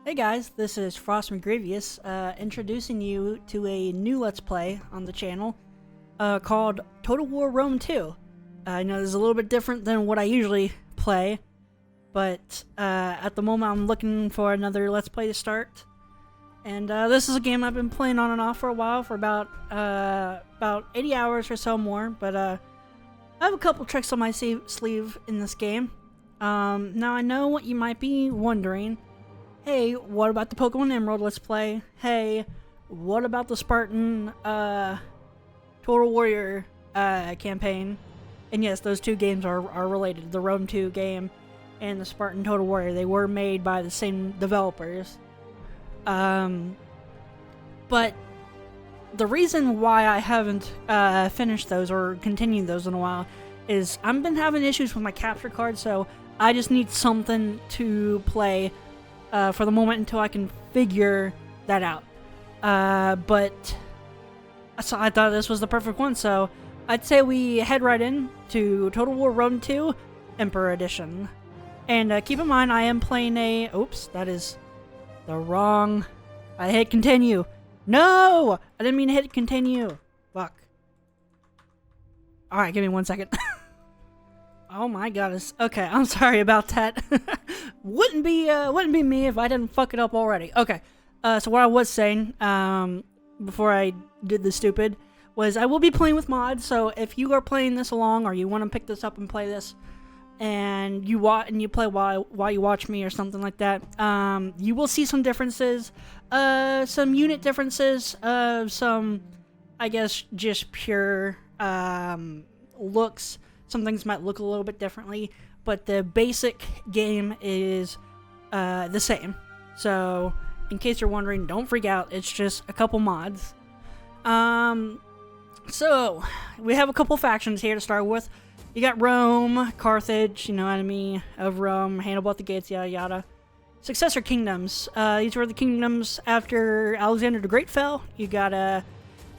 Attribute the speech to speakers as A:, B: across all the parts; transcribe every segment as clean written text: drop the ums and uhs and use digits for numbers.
A: Hey guys, this is Frost McGravious, introducing you to a new Let's Play on the channel, called Total War Rome 2. I know this is a little bit different than what I usually play, but at the moment I'm looking for another Let's Play to start. And this is a game I've been playing on and off for a while, for about 80 hours or so more, but I have a couple tricks on my sleeve in this game. Now I know what you might be wondering. Hey, what about the Pokemon Emerald Let's Play? Hey, what about the Spartan Total Warrior campaign? And yes, those two games are related. The Rome 2 game and the Spartan Total Warrior. They were made by the same developers. But the reason why I haven't finished those or continued those in a while is I've been having issues with my capture card, so I just need something to play for the moment until I can figure that out. But so I thought this was the perfect one, so I'd say we head right in to Total War Rome 2 Emperor Edition. And keep in mind, I am playing a... Oops, that is the wrong... I hit continue. No! I didn't mean to hit continue. Fuck. Alright, give me 1 second. Oh my goodness. Okay, I'm sorry about that. wouldn't be me if I didn't fuck it up already. Okay, so what I was saying, before I did the stupid, was I will be playing with mods, so if you are playing this along, or you want to pick this up and play this, and you play while you watch me or something like that, you will see some differences, some unit differences, some, I guess, just pure, looks. Some things might look a little bit differently, but the basic game is the same. So, in case you're wondering, don't freak out. It's just a couple mods. So, we have a couple factions here to start with. You got Rome, Carthage, you know what I mean, of Rome, Hannibal at the gates, yada yada. Successor kingdoms. These were the kingdoms after Alexander the Great fell. You got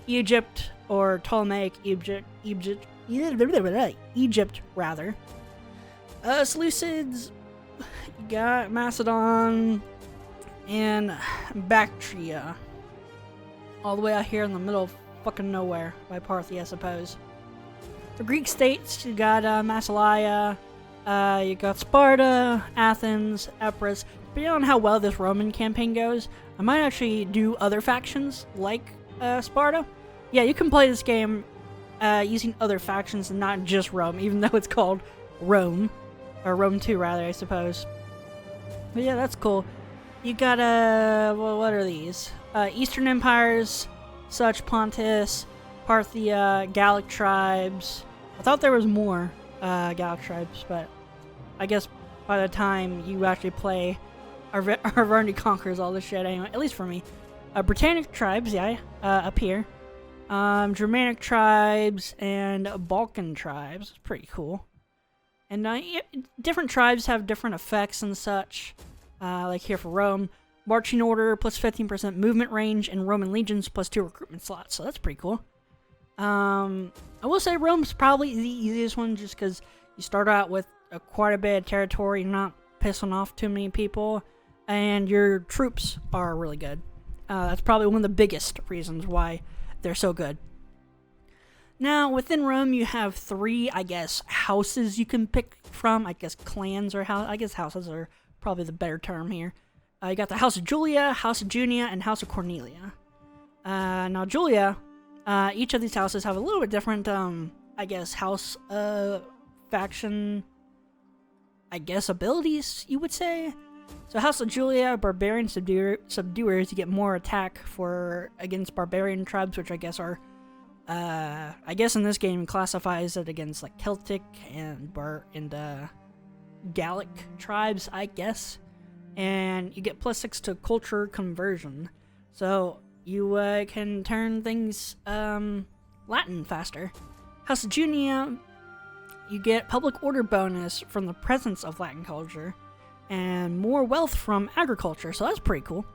A: Egypt, or Ptolemaic Egypt rather. Seleucids, you got Macedon, and Bactria. All the way out here in the middle of fucking nowhere by Parthia, I suppose. The Greek states, you got Massilia, you got Sparta, Athens, Epirus. Depending on how well this Roman campaign goes, I might actually do other factions like Sparta. Yeah, you can play this game using other factions and not just Rome, even though it's called Rome. Or Rome 2, rather, I suppose. But yeah, that's cool. You got, well, what are these? Eastern empires, such Pontus, Parthia, Gallic tribes. I thought there was more Gallic tribes, but I guess by the time you actually play, I've already conquers all this shit anyway, at least for me. Britannic tribes, yeah, up here. Germanic tribes and Balkan tribes. It's pretty cool. And different tribes have different effects and such. Like here for Rome, marching order plus 15% movement range, and Roman legions plus 2 recruitment slots. So that's pretty cool. I will say Rome's probably the easiest one, just because you start out with quite a bit of territory, you're not pissing off too many people, and your troops are really good. That's probably one of the biggest reasons why they're so good. Now, within Rome, you have 3, I guess, houses you can pick from. I guess clans or I guess houses are probably the better term here. You got the House of Julia, House of Junia, and House of Cornelia. Now, Julia, each of these houses have a little bit different, I guess, house faction, I guess, abilities, you would say. So House of Julia, Barbarian Subduers, you get more attack against barbarian tribes, which I guess are, I guess in this game classifies it against like Celtic and Gallic tribes, I guess. And you get +6 to culture conversion. So you can turn things Latin faster. House of Junia, you get public order bonus from the presence of Latin culture, and more wealth from agriculture, so that's pretty cool.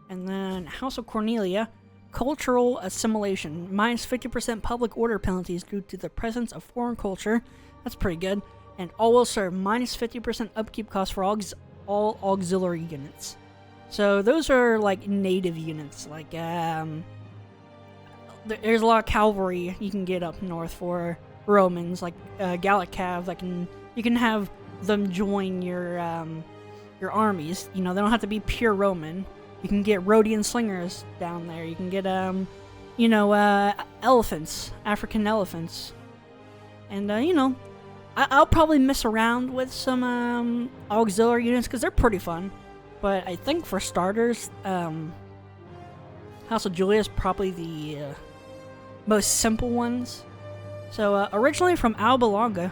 A: And then House of Cornelia, cultural assimilation, -50% public order penalties due to the presence of foreign culture. That's pretty good. And always serve -50% upkeep costs for all auxiliary units. So those are like native units. Like there's a lot of cavalry you can get up north for Romans, like Gallic Cav. You can have them join your armies. You know, they don't have to be pure Roman. You can get Rhodian slingers down there. You can get elephants, African elephants, and I'll probably mess around with some auxiliary units because they're pretty fun. But I think for starters, House of Julia is probably the most simple ones. So originally from Alba Longa,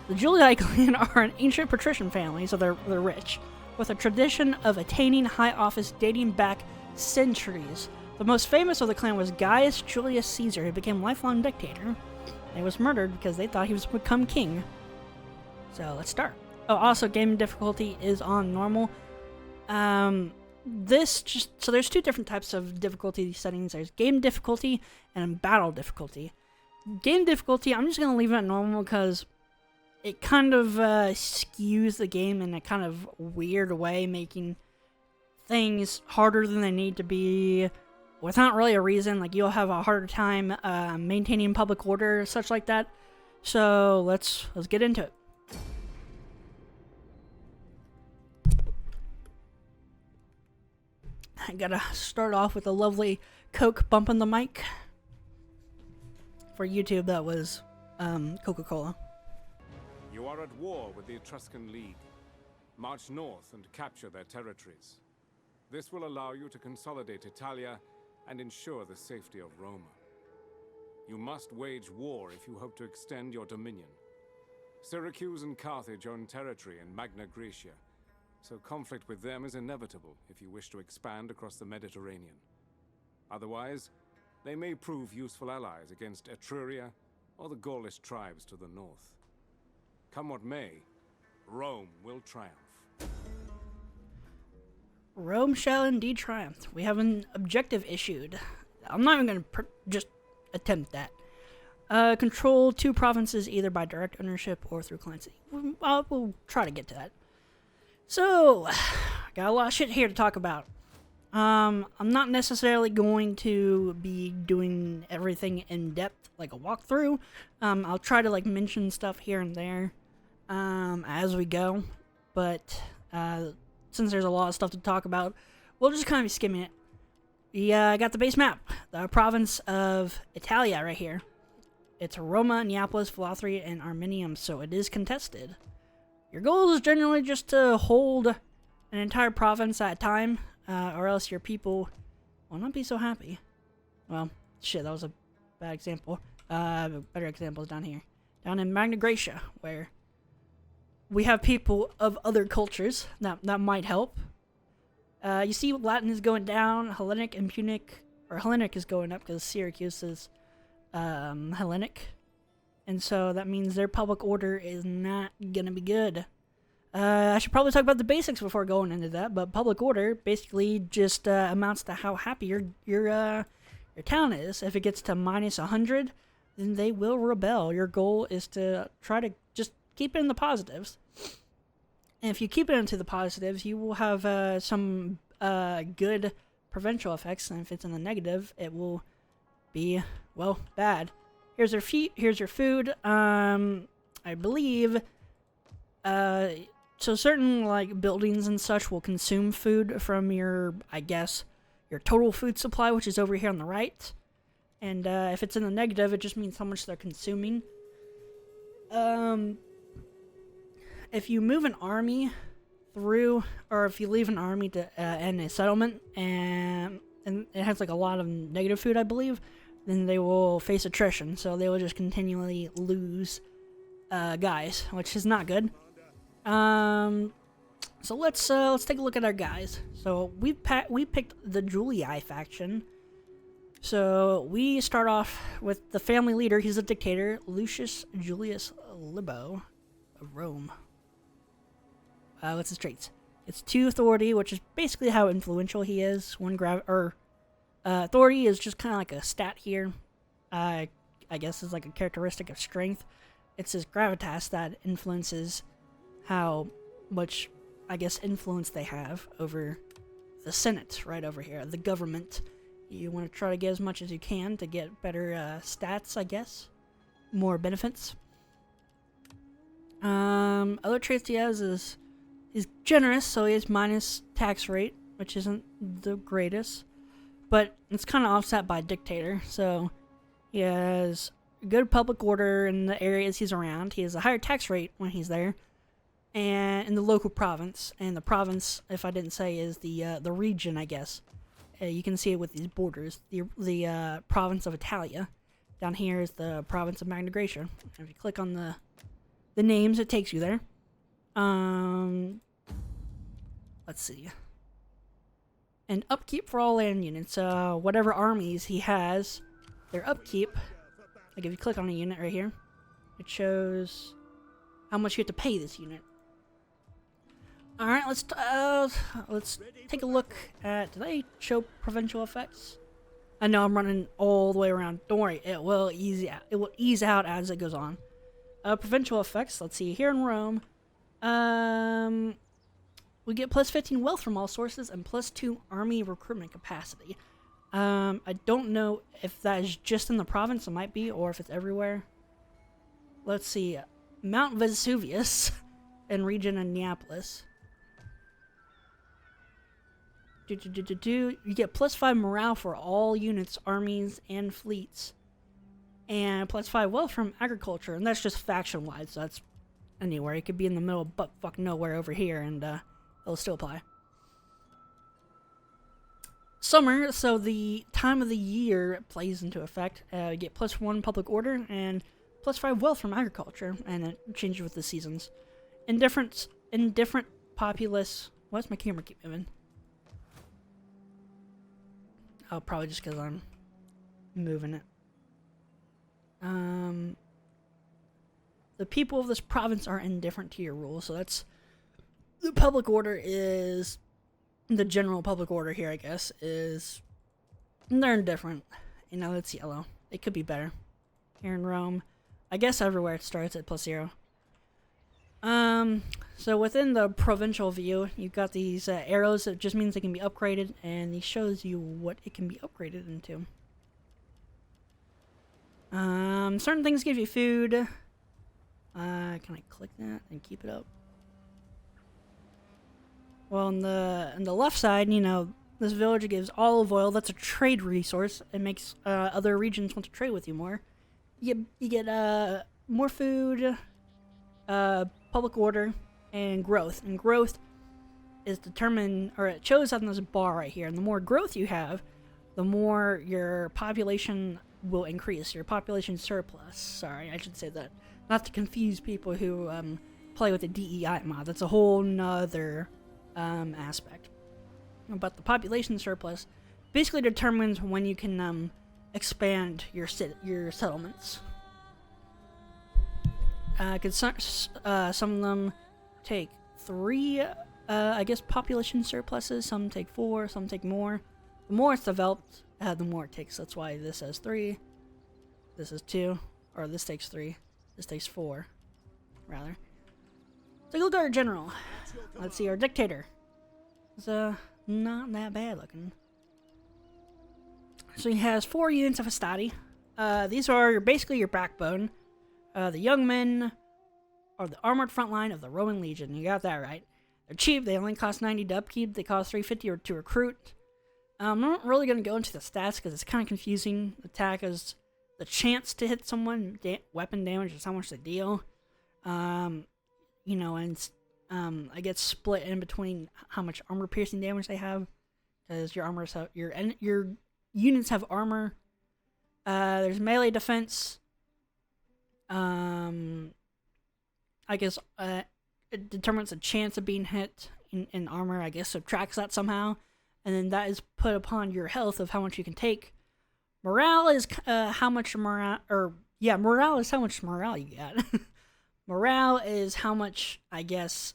A: the Julii clan are an ancient patrician family, so they're rich, with a tradition of attaining high office dating back centuries. The most famous of the clan was Gaius Julius Caesar, who became lifelong dictator. He was murdered because they thought he was to become king. So let's start. Oh, also game difficulty is on normal. So there's two different types of difficulty settings. There's game difficulty and battle difficulty. Game difficulty, I'm just gonna leave it at normal because it kind of skews the game in a kind of weird way, making things harder than they need to be without really a reason. Like, you'll have a harder time maintaining public order, such like that. So let's get into it. I gotta start off with a lovely Coke bumping the mic. For YouTube, that was Coca-Cola.
B: You are at war with the Etruscan League. March north and capture their territories. This will allow you to consolidate Italia and ensure the safety of Rome. You must wage war if you hope to extend your dominion. Syracuse and Carthage own territory in Magna Graecia, so conflict with them is inevitable if you wish to expand across the Mediterranean. Otherwise, they may prove useful allies against Etruria or the Gaulish tribes to the north. Come what may, Rome will triumph.
A: Rome shall indeed triumph. We have an objective issued. I'm not even going to just attempt that. Control 2 provinces either by direct ownership or through cleansing. We'll try to get to that. So, got a lot of shit here to talk about. I'm not necessarily going to be doing everything in depth like a walkthrough. I'll try to mention stuff here and there as we go. But since there's a lot of stuff to talk about, we'll just kind of be skimming it. I got the base map, the province of Italia right here. It's Roma, Neapolis, Philauthry, and Arminium, so it is contested. Your goal is generally just to hold an entire province at a time, or else your people will not be so happy. Well, shit, that was a bad example. Better example is down here. Down in Magna Graecia, where we have people of other cultures. That might help. You see Latin is going down, Hellenic and Punic, or Hellenic is going up because Syracuse is Hellenic. And so that means their public order is not gonna be good. I should probably talk about the basics before going into that, but public order basically just amounts to how happy your town is. If it gets to minus 100, then they will rebel. Your goal is to try to just keep it in the positives. And if you keep it into the positives, you will have some good provincial effects, and if it's in the negative, it will be, well, bad. Here's your food. I believe, so certain, buildings and such will consume food from your total food supply, which is over here on the right. And, if it's in the negative, it just means how much they're consuming. If you move an army through, or if you leave an army to in a settlement, and it has a lot of negative food, I believe, then they will face attrition. So they will just continually lose guys, which is not good. So let's take a look at our guys. So we picked the Julii faction. So we start off with the family leader. He's a dictator, Lucius Julius Libo of Rome. What's his traits? It's 2 authority, which is basically how influential he is. 1 authority is just kind of like a stat here. I guess is like a characteristic of strength. It's his gravitas that influences how much, I guess, influence they have over the Senate right over here, the government. You want to try to get as much as you can to get better stats, I guess. More benefits. Other traits he has is he's generous, so he has minus tax rate, which isn't the greatest. But it's kind of offset by dictator, so he has good public order in the areas he's around. He has a higher tax rate when he's there, and in the local province. And the province, if I didn't say, is the region, I guess. You can see it with these borders. The province of Italia. Down here is the province of Magna Graecia. If you click on the names, it takes you there. Let's see. And upkeep for all land units. Whatever armies he has, their upkeep. Like if you click on a unit right here, it shows how much you have to pay this unit. All right, let's take a look at. Did I show provincial effects? I know I'm running all the way around. Don't worry, it will ease out. It will ease out as it goes on. Provincial effects. Let's see here in Rome. We get plus 15 wealth from all sources and plus 2 army recruitment capacity. I don't know if that is just in the province. It might be, or if it's everywhere. Let's see. Mount Vesuvius and region in Neapolis. You get plus 5 morale for all units, armies, and fleets. And plus 5 wealth from agriculture. And that's just faction-wide, so that's anywhere. It could be in the middle of butt-fuck nowhere over here, and it'll still apply. Summer, so the time of the year plays into effect. You get plus 1 public order and plus 5 wealth from agriculture, and it changes with the seasons. Indifferent populace. Why's my camera keep moving? Oh, probably just because I'm moving it. The people of this province are indifferent to your rules, so that's the public order is the general public order here, I guess, is they're indifferent. You know, it's yellow. It could be better. Here in Rome, I guess everywhere it starts at plus 0. So within the provincial view, you've got these arrows that just means they can be upgraded, and he shows you what it can be upgraded into. Certain things give you food. Can I click that and keep it up? Well, on the left side, you know, this village gives olive oil. That's a trade resource. It makes other regions want to trade with you more. You get more food, public order, and growth. And growth is determined, or it shows on this bar right here. And the more growth you have, the more your population will increase. Your population surplus. Sorry, I should say that. Not to confuse people who play with the DEI mod. That's a whole nother aspect. But the population surplus basically determines when you can expand your settlements. Cause some of them take 3, I guess, population surpluses. Some take 4, some take more. The more it's developed, the more it takes. That's why this has 3, this is 2, or this takes 3, this takes 4, rather. Take a look at our general. Let's see, our dictator. It's not that bad looking. So he has 4 units of Astati. These are basically your backbone. The young men are the armored front line of the Roman Legion. You got that right. They're cheap. They only cost 90 to upkeep. They cost 350 to recruit. I'm not really going to go into the stats because it's kind of confusing. Attack is the chance to hit someone. Weapon damage is how much they deal. You know, and I get split in between how much armor piercing damage they have, because your units have armor. There's melee defense. I guess it determines the chance of being hit in armor. I guess subtracts that somehow, and then that is put upon your health of how much you can take. Morale is how much morale, morale is how much morale you get. Morale is how much, I guess,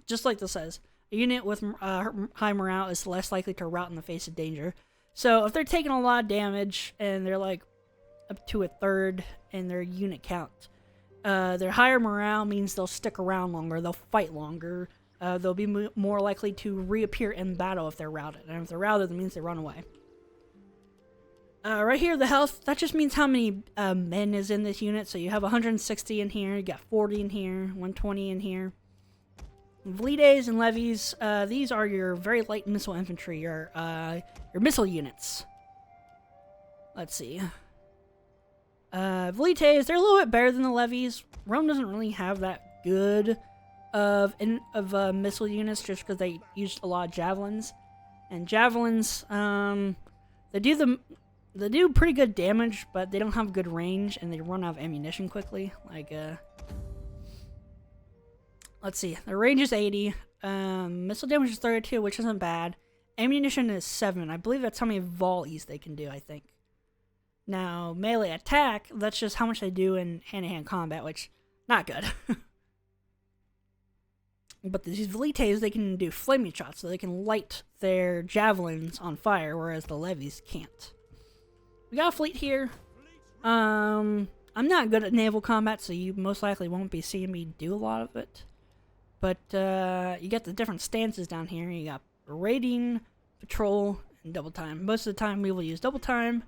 A: just like this says, a unit with high morale is less likely to rout in the face of danger. So if they're taking a lot of damage and they're like up to a third in their unit count, their higher morale means they'll stick around longer, they'll fight longer, they'll be more likely to reappear in battle if they're routed. And if they're routed, that means they run away. Right here, the health, that just means how many men is in this unit. So you have 160 in here, you got 40 in here, 120 in here. Velites and levies, these are your very light missile infantry, your missile units. Let's see. Velites, they're a little bit better than the levies. Rome doesn't really have that good of missile units just because they use a lot of javelins. And javelins, they do pretty good damage, but they don't have good range and they run out of ammunition quickly. Like, let's see, the range is 80, missile damage is 32, which isn't bad. Ammunition is 7. I believe that's how many volleys they can do, I think. Now, melee attack, that's just how much they do in hand-to-hand combat, which, not good. But these velites, they can do flaming shots, so they can light their javelins on fire, whereas the levies can't. We got a fleet here. I'm not good at naval combat, so you most likely won't be seeing me do a lot of it. But you get the different stances down here. You got raiding, patrol, and double time. Most of the time we will use double time,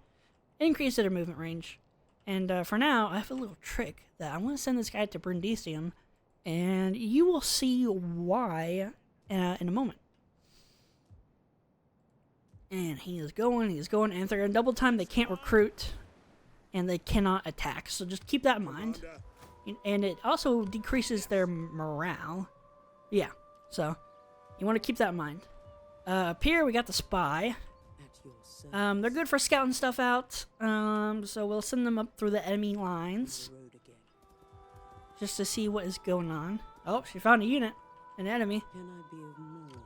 A: increase their movement range. And for now, I have a little trick that I'm going to send this guy to Brundisium, and you will see why in a moment. And he is going, and if they're in double time, they can't recruit, and they cannot attack. So just keep that in mind. And it also decreases their morale. Yeah, so you want to keep that in mind. Up here, we got the spy. They're good for scouting stuff out, so we'll send them up through the enemy lines. Just to see what is going on. Oh, she found a unit. An enemy.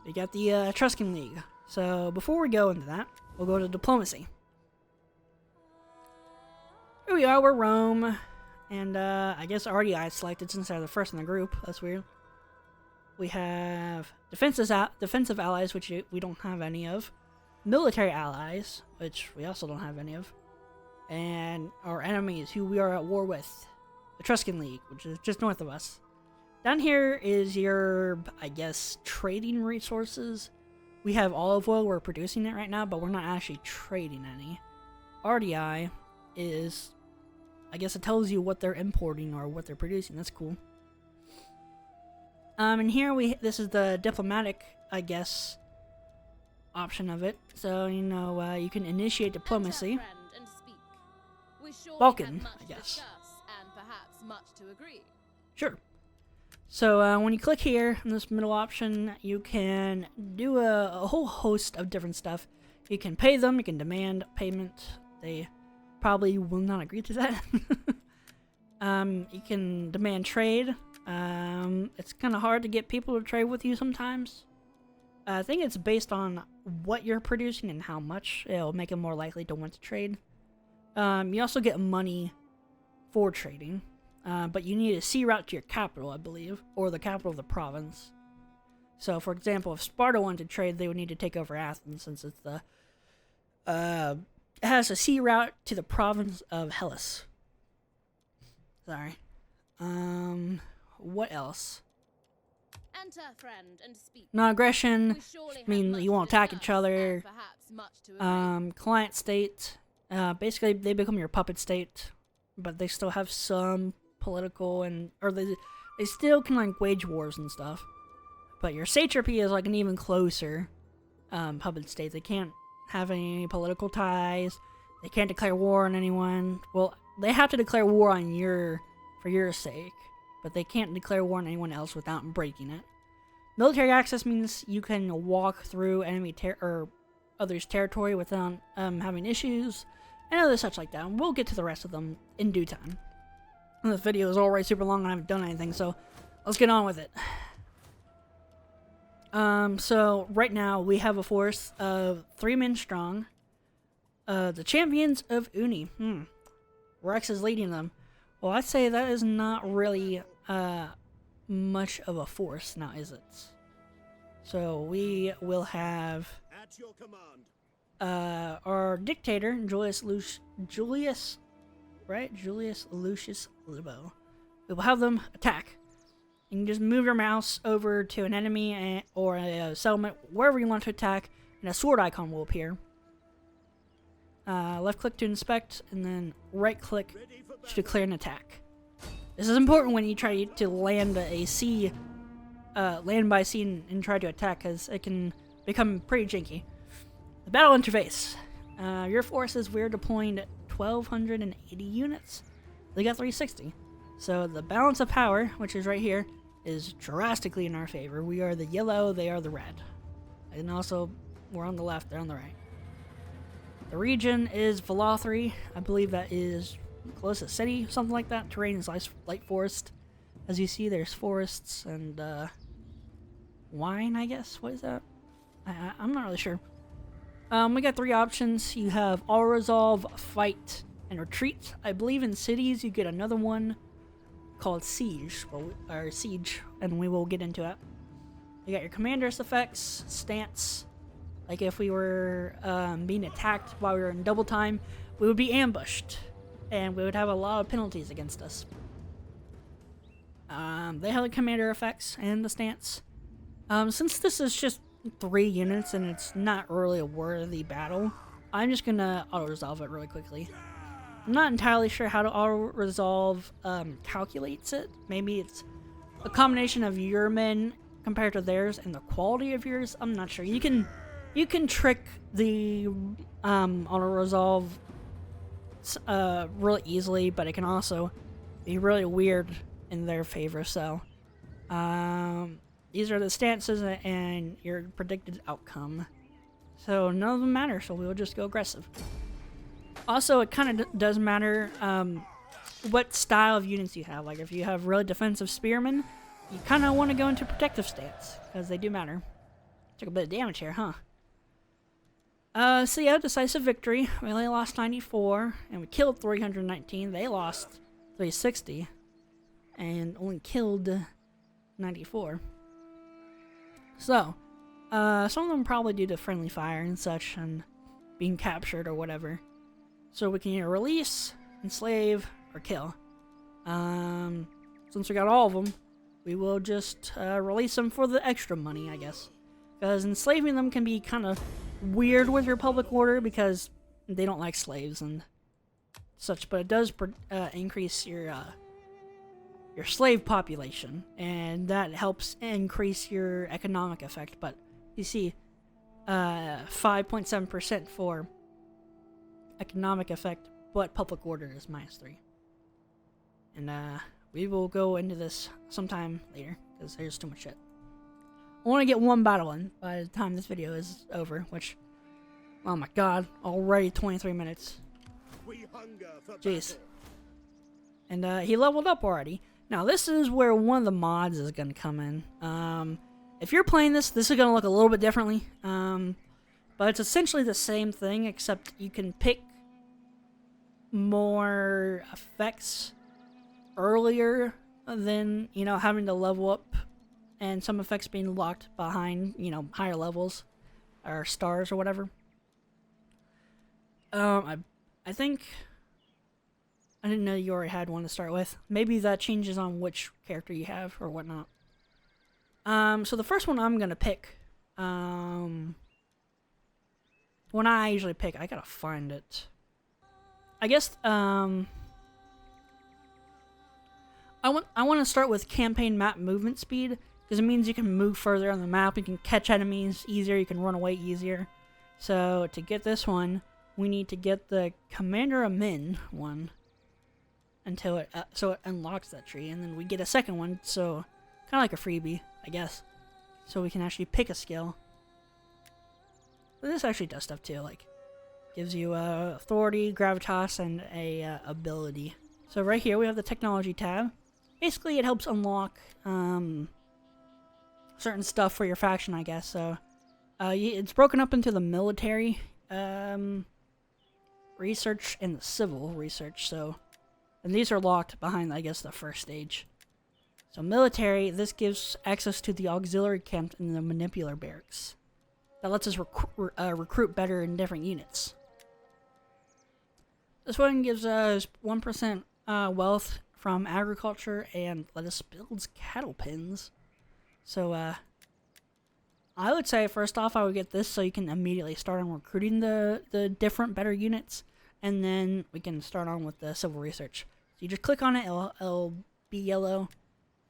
A: We got the Etruscan League. So before we go into that, we'll go to diplomacy. Here we are, we're Rome. And I guess already I selected since they're the first in the group. That's weird. We have defensive allies, which we don't have any of. Military allies, which we also don't have any of. And our enemies, who we are at war with. Etruscan League, which is just north of us. Down here is your, I guess, trading resources. We have olive oil, we're producing it right now, but we're not actually trading any. RDI is, I guess it tells you what they're importing or what they're producing. That's cool. And here this is the diplomatic, I guess, option of it. So, you know, you can initiate diplomacy. Balkan, I guess.
C: Much to agree.
A: Sure. So when you click here in this middle option, you can do a whole host of different stuff. You can pay them, you can demand payment. They probably will not agree to that. You can demand trade. It's kind of hard to get people to trade with you sometimes. I think it's based on what you're producing and how much. It'll make them more likely to want to trade. You also get money for trading. But you need a sea route to your capital, I believe, or the capital of the province. So, for example, if Sparta wanted to trade, they would need to take over Athens, since it's the it has a sea route to the province of Hellas. Sorry. What else?
C: Enter, friend, and speak.
A: Non-aggression, mean you won't attack each other. Client state, basically they become your puppet state, but they still have some political or they still can like wage wars and stuff. But your satrapy is like an even closer puppet state. They can't have any political ties. They can't declare war on anyone. Well, they have to declare war on for your sake, but they can't declare war on anyone else without breaking it. Military access means you can walk through enemy or others' territory without having issues, and other such like that. And we'll get to the rest of them in due time. And this video is already super long and I haven't done anything, so let's get on with it. So right now we have a force of 3 men strong. The champions of Uni. Rex is leading them. Well, I'd say that is not really much of a force now, is it? So we will have
D: at your command.
A: Our dictator, Julius Lucius Libo. We will have them attack. You can just move your mouse over to an enemy or a settlement, wherever you want to attack, and a sword icon will appear. Left click to inspect, and then right click to declare an attack. This is important when you try to land land by sea and try to attack, because it can become pretty janky. The battle interface. Your forces, we're deploying 1,280 units. They got 360. So the balance of power, which is right here, is drastically in our favor. We are the yellow, they are the red. And also, we're on the left, they're on the right. The region is Velothri. I believe that is closest city, something like that. Terrain is light forest. As you see, there's forests and wine, I guess. What is that? I'm not really sure. We got 3 options. You have All Resolve, Fight, and Retreat. I believe in cities you get another one called Siege, and we will get into it. You got your commander's effects, stance. Like if we were being attacked while we were in double time, we would be ambushed, and we would have a lot of penalties against us. They have the commander effects and the stance. Since this is just 3 units and it's not really a worthy battle, I'm just gonna auto-resolve it really quickly. I'm not entirely sure how to auto-resolve calculates it. Maybe it's a combination of your men compared to theirs and the quality of yours. I'm not sure. You can trick the auto-resolve really easily, but it can also be really weird in their favor. So these are the stances and your predicted outcome. So none of them matter, so we'll just go aggressive. Also, it kind of does matter what style of units you have. Like, if you have really defensive spearmen, you kind of want to go into protective stance, because they do matter. Took a bit of damage here, huh? So yeah, decisive victory. We only lost 94, and we killed 319. They lost 360, and only killed 94. So, some of them probably due to friendly fire and such, and being captured or whatever. So we can either release, enslave, or kill. Since we got all of them, we will just release them for the extra money, I guess. Because enslaving them can be kind of weird with your public order, because they don't like slaves and such. But it does increase your slave population, and that helps increase your economic effect. But you see, 5.7% for economic effect, but public order is -3. And we will go into this sometime later, because there's too much shit. I want to get one battle in by the time this video is over, which, oh my god, already 23 minutes. Jeez. And he leveled up already. Now this is where one of the mods is going to come in. If you're playing this is going to look a little bit differently. But it's essentially the same thing, except you can pick more effects earlier than, having to level up, and some effects being locked behind, higher levels or stars or whatever. I think I didn't know you already had one to start with. Maybe that changes on which character you have or whatnot. So the first one I'm gonna pick, when I usually pick, I gotta find it. I guess I want to start with campaign map movement speed, because it means you can move further on the map, you can catch enemies easier, you can run away easier. So to get this one, we need to get the Commander of Men one until it so it unlocks that tree, and then we get a second one, so kind of like a freebie, I guess. So we can actually pick a skill. But this actually does stuff too, like gives you authority, gravitas, and a ability. So right here we have the technology tab. Basically, it helps unlock certain stuff for your faction, I guess. So it's broken up into the military research and the civil research. So, and these are locked behind, I guess, the first stage. So military, this gives access to the auxiliary camp and the manipular barracks. That lets us recruit better in different units. This one gives us 1% wealth from agriculture and let us build cattle pens. So, I would say first off, I would get this so you can immediately start on recruiting the different better units, and then we can start on with the civil research. So you just click on it, it'll be yellow.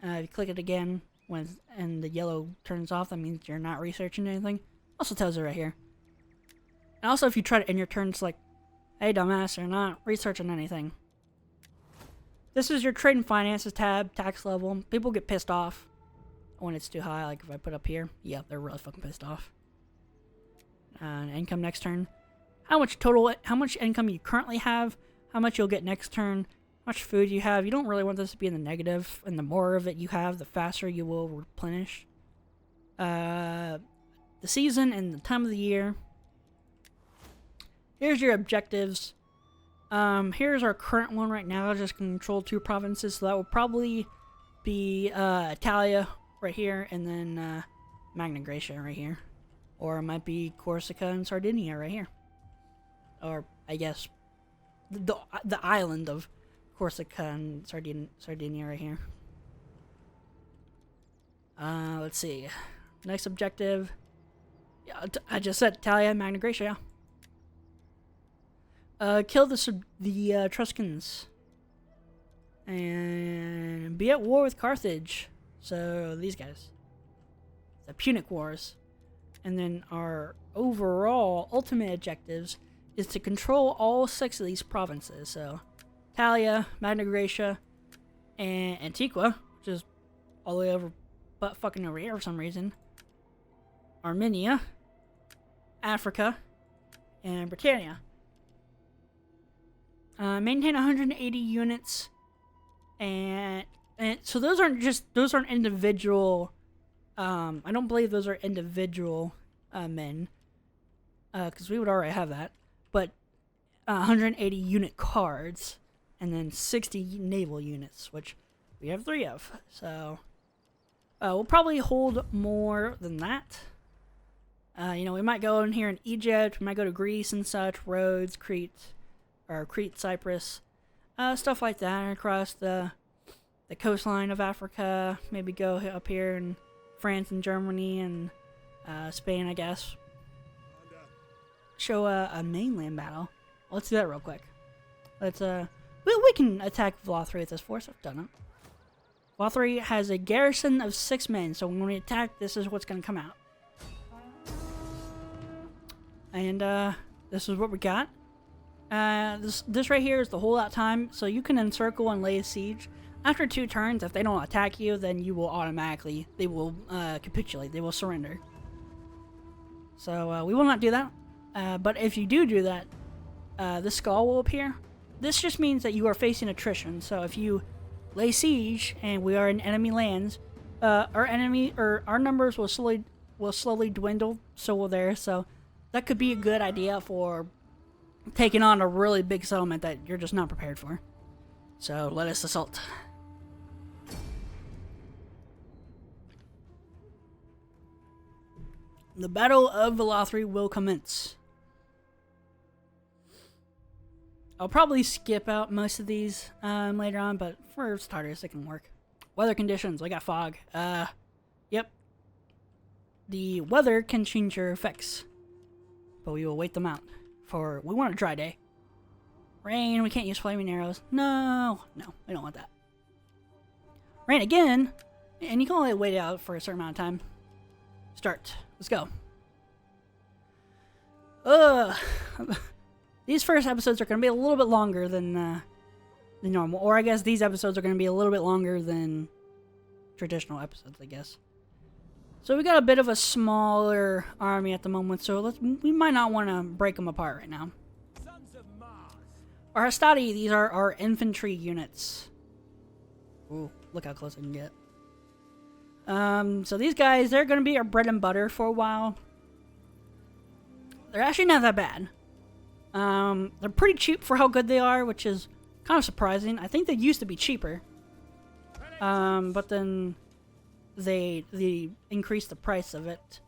A: You click it again, and the yellow turns off, that means you're not researching anything. Also tells you right here. And also if you try to end your turn, it's like, hey dumbass, you're not researching anything. This is your trade and finances tab, tax level. People get pissed off when it's too high, like if I put up here. Yeah, they're really fucking pissed off. Income next turn. How much income you currently have, how much you'll get next turn, how much food you have. You don't really want this to be in the negative, and the more of it you have, the faster you will replenish. The season and the time of the year. Here's your objectives. Here's our current one right now, just control 2 provinces, so that will probably be Italia right here, and then Magna Graecia right here. Or it might be Corsica and Sardinia right here. Or, I guess, the island of Corsica and Sardinia right here. Let's see. Next objective. Yeah, I just said Italia and Magna Graecia. Kill the Etruscans. And be at war with Carthage. So, these guys. The Punic Wars. And then our overall ultimate objectives is to control all 6 of these provinces. So, Italia, Magna Graecia, and Antiqua, which is all the way over, but fucking over here for some reason. Armenia, Africa, and Britannia. Maintain 180 units, and so those aren't individual. I don't believe those are individual men, because we would already have that. But 180 unit cards, and then 60 naval units, which we have 3 of. So we'll probably hold more than that. You know, we might go in here in Egypt, we might go to Greece and such, Rhodes, Crete, Cyprus, stuff like that, across the coastline of Africa. Maybe go up here in France and Germany and Spain, I guess. Show a mainland battle. Let's do that real quick. Let's we can attack Valothri with this force. I've done it. Valothri has a garrison of 6 men, so when we attack, this is what's going to come out. And this is what we got. This right here is the holdout time, so you can encircle and lay a siege. After 2 turns, if they don't attack you, then you will automatically, they will capitulate, they will surrender. So we will not do that. But if you do that, this skull will appear. This just means that you are facing attrition. So if you lay siege and we are in enemy lands, our numbers will slowly dwindle. So will theirs. So that could be a good idea for taking on a really big settlement that you're just not prepared for. So let us assault. The Battle of Valothri will commence. I'll probably skip out most of these later on, but for starters, it can work. Weather conditions. We got fog. Yep. The weather can change your effects, but we will wait them out. We want a dry day. Rain. We can't use flaming arrows. No, we don't want that. Rain again, and you can only wait it out for a certain amount of time. Start. Let's go. These first episodes are going to be a little bit longer than normal. Or I guess these episodes are going to be a little bit longer than traditional episodes, I guess. So we got a bit of a smaller army at the moment, so we might not want to break them apart right now. Our Hastati, these are our infantry units. Ooh, look how close I can get. So these guys, they're going to be our bread and butter for a while. They're actually not that bad. They're pretty cheap for how good they are, which is kind of surprising. I think they used to be cheaper. But then they increased the price of it,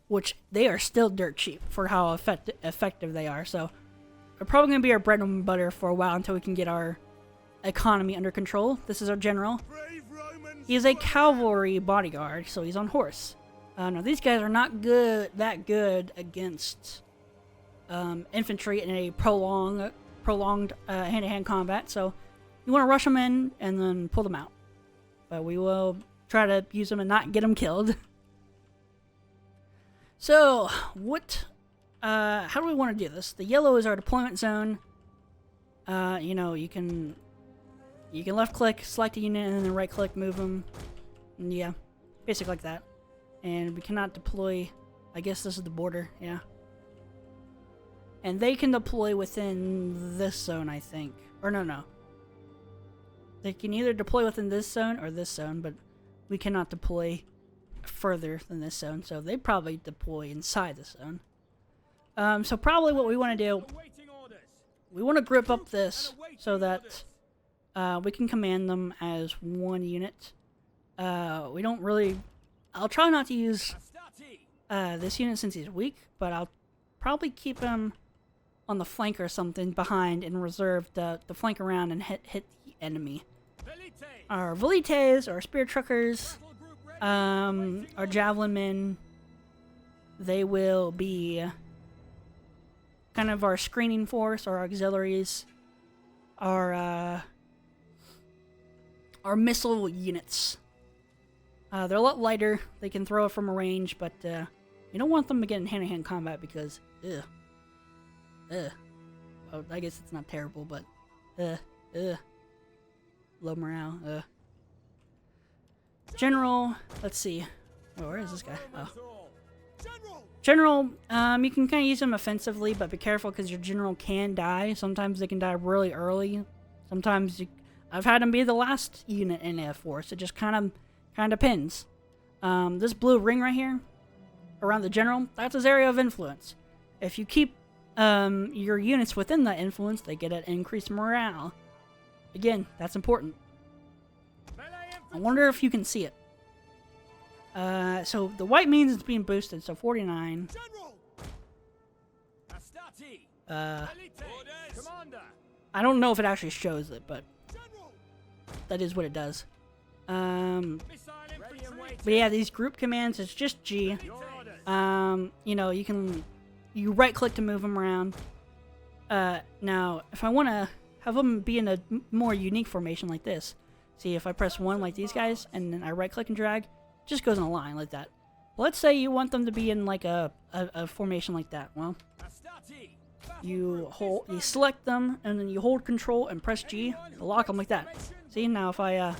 A: which they are still dirt cheap for how effective they are. So they're probably going to be our bread and butter for a while until we can get our economy under control. This is our general. He is a cavalry bodyguard, so he's on horse. Now these guys are not that good against infantry in a prolonged hand-to-hand combat. So you want to rush them in and then pull them out. But we will try to use them and not get them killed. So what? How do we want to do this? The yellow is our deployment zone. You know, you can left-click, select a unit, and then right-click, move them. And yeah, basically like that. And we cannot deploy. I guess this is the border. Yeah. And they can deploy within this zone, I think. Or no. They can either deploy within this zone or this zone, but we cannot deploy further than this zone. So they probably deploy inside this zone. So probably what we want to do, we want to grip up this so that we can command them as one unit. We don't really... I'll try not to use this unit since he's weak, but I'll probably keep him on the flank or something behind and reserve the flank around and hit the enemy. Our velites, our spear truckers, our javelin men, they will be kind of our screening force, our auxiliaries, our missile units. They're a lot lighter. They can throw it from a range, but you don't want them to get in hand-to-hand combat because, well, I guess it's not terrible, but, low morale, General, let's see. Oh, where is this guy? Oh. General, you can kind of use them offensively, but be careful because your general can die. Sometimes they can die really early. Sometimes I've had them be the last unit in a force. It just kind of depends. This blue ring right here around the general, that's his area of influence. If you keep your units within that influence, they get an increased morale. Again, that's important. I wonder if you can see it. So the white means it's being boosted, so 49. I don't know if it actually shows it, but that is what it does. But yeah, these group commands, it's just G. You know, you right click to move them around. Now, if I want to have them be in a more unique formation like this, see, if I press 1 like these guys, and then I right click and drag, it just goes in a line like that. Let's say you want them to be in like a formation like that. Well, you select them, and then you hold control and press G to lock them like that. See, now if I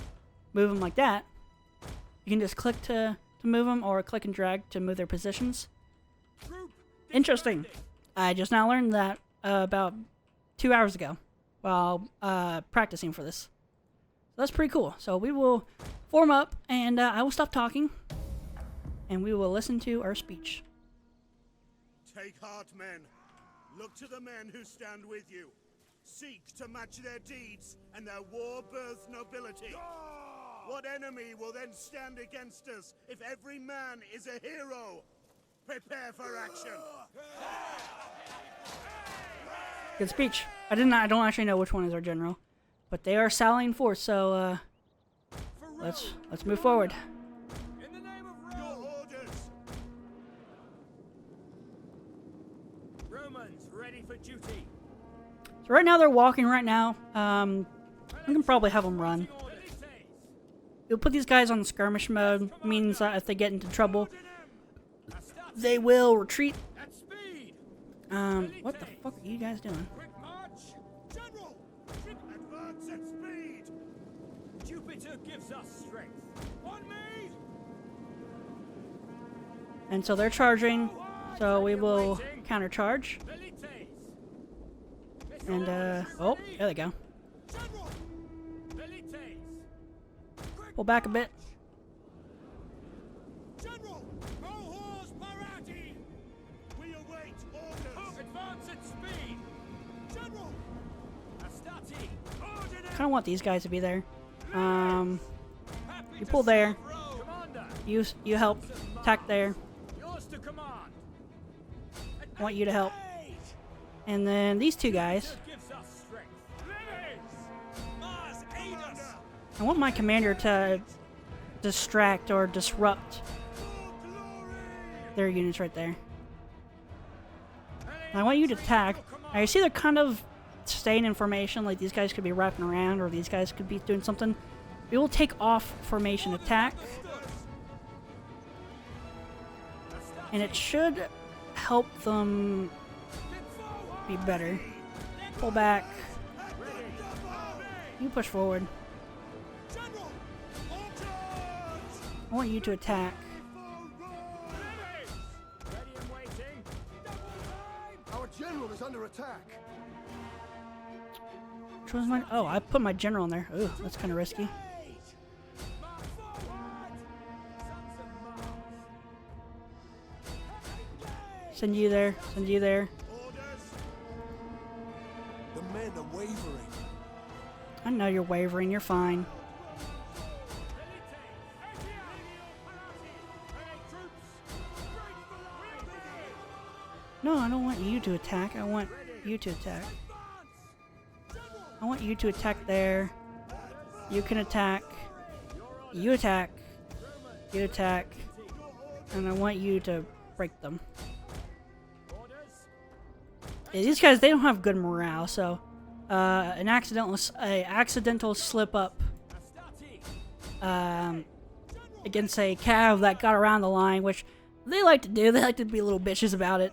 A: move them like that, you can just click to move them, or click and drag to move their positions. Interesting. I just now learned that about 2 hours ago while practicing for this. That's pretty cool. So we will form up, and I will stop talking, and we will listen to our speech.
D: Take heart, men. Look to the men who stand with you. Seek to match their deeds and their war-birthed nobility. What enemy will then stand against us if every man is a hero? Prepare for action.
A: Good speech. I don't actually know which one is our general, but they are sallying forth. So let's move forward.
D: In the name of Rome. Your orders. Romans ready for duty.
A: So right now they're walking. Right now, we can probably have them run. You'll put these guys on skirmish mode. Means that if they get into trouble, they will retreat. What the fuck are you guys doing?
D: Quick march. General, advance at speed. Jupiter gives us strength. On me.
A: And so they're charging. So we will countercharge. And oh, there they go. Pull back a bit.
D: General, we await orders. Advance at speed. General,
A: Kind of want these guys to be there. You pull there. You help attack there. I want you to help. And then these two guys.
D: Mars
A: I want my commander to distract or disrupt their units right there. I want you to attack. Now you see they're kind of staying in formation, like these guys could be wrapping around or these guys could be doing something. We will take off formation attack. And it should help them be better. Pull back. You push forward. I want you to attack.
E: Our general is under attack.
A: Which one's mine? Oh, I put my general in there. Ooh, that's kind of risky. Send you there. Send you there.
E: The men are wavering.
A: I know you're wavering. You're fine. No, I don't want you to attack. I want you to attack. I want you to attack there. You can attack. You attack. You attack. And I want you to break them. Yeah, these guys, they don't have good morale, so an accidental slip up against a cav that got around the line, which they like to do. They like to be little bitches about it.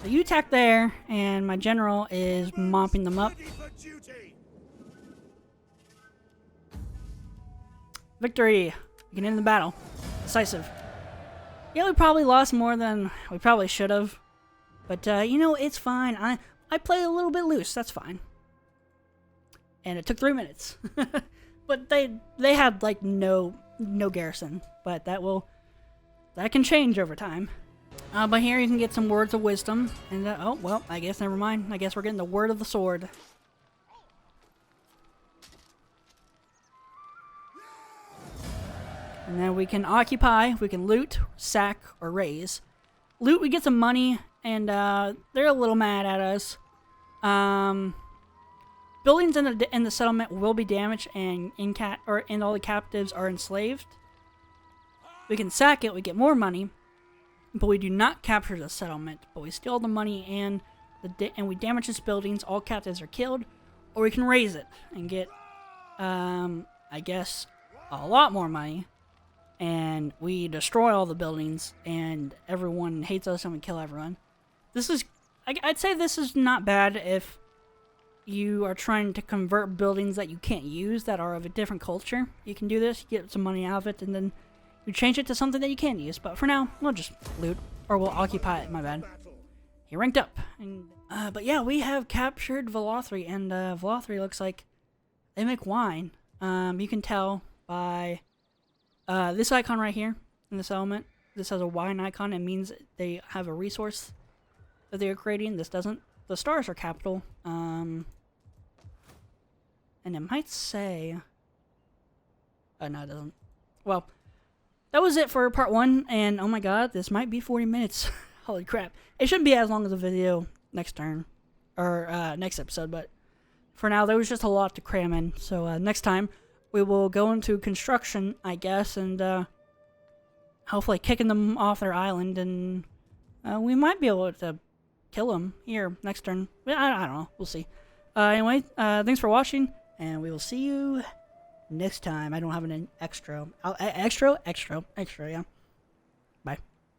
A: So you attack there, and my general is mopping them up. Victory! We can end the battle. Decisive. Yeah, we probably lost more than we probably should have. But, you know, it's fine. I played a little bit loose. That's fine. And it took 3 minutes. But they had, like, no garrison. But that can change over time. But here you can get some words of wisdom. And, oh, well, I guess never mind. I guess we're getting the word of the sword. And then we can occupy, we can loot, sack, or raise. Loot, we get some money, and they're a little mad at us. Buildings in the settlement will be damaged, and all the captives are enslaved. We can sack it, we get more money, but we do not capture the settlement. But we steal the money and we damage its buildings. All captives are killed, or we can raise it and get, I guess, a lot more money. And we destroy all the buildings, and everyone hates us, and we kill everyone. This is, I'd say this is not bad if you are trying to convert buildings that you can't use that are of a different culture. You can do this, you get some money out of it, and then you change it to something that you can use. But for now, we'll just loot, or we'll occupy it, my bad. He ranked up. And, but yeah, we have captured Valothri, and Valothri looks like they make wine. You can tell by... this icon right here in this element, this has a wine icon. It means they have a resource that they are creating. This doesn't. The stars are capital. And it might say... Oh, no, it doesn't. Well, that was it for part 1. And, oh my god, this might be 40 minutes. Holy crap. It shouldn't be as long as the video next turn. Or, next episode. But for now, there was just a lot to cram in. So, next time... we will go into construction, I guess, and hopefully kicking them off their island, and we might be able to kill them here next turn. I don't know. We'll see. Anyway, thanks for watching, and we will see you next time. I don't have an extra, yeah. Bye.